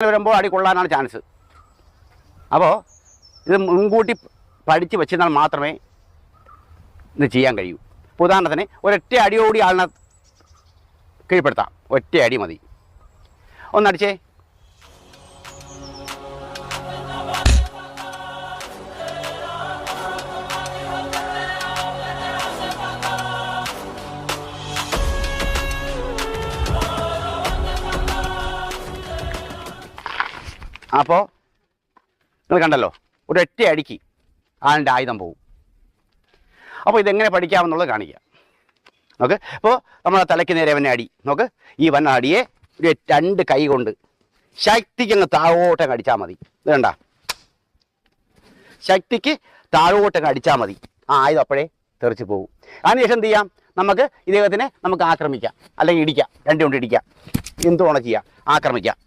വരുമ്പോൾ അടി കൊള്ളാനാണ് ചാൻസ്. അപ്പോൾ ഇത് മുൻകൂട്ടി പഠിച്ച് വെച്ചിരുന്നാൽ മാത്രമേ ഇത് ചെയ്യാൻ കഴിയൂ. ഉദാഹരണത്തിന് ഒരൊറ്റ അടിയോടി ആളിനെ കീഴ്പ്പെടുത്താം. ഒറ്റ അടി മതി. ഒന്നടിച്ചേ. അപ്പോൾ നിങ്ങൾ കണ്ടല്ലോ, ഒരൊറ്റ അടിക്ക് ആളിൻ്റെ ആയുധം പോകും. അപ്പോൾ ഇതെങ്ങനെ പഠിക്കാമെന്നുള്ളത് കാണിക്കാം. നോക്ക്, ഇപ്പോൾ നമ്മളെ തലയ്ക്ക് നേരെ വന്ന അടി നോക്ക്. ഈ വന്ന അടിയെ ഒരു 2 കൈ കൊണ്ട് ശക്തിക്കങ്ങ് താഴോട്ടങ്ങ് അടിച്ചാൽ മതി. ഇത് കണ്ട, ശക്തിക്ക് താഴോട്ടങ്ങ് അടിച്ചാൽ മതി. ആ ആയുധം അപ്പോഴേ തെറിച്ച് പോകും. അതിനുശേഷം എന്ത് ചെയ്യാം, നമുക്ക് ഇദ്ദേഹത്തിനെ നമുക്ക് ആക്രമിക്കാം, അല്ലെങ്കിൽ ഇടിക്കാം. 2 കൊണ്ട് ഇടിക്കാം. എന്തുവേണം ചെയ്യാം, ആക്രമിക്കാം.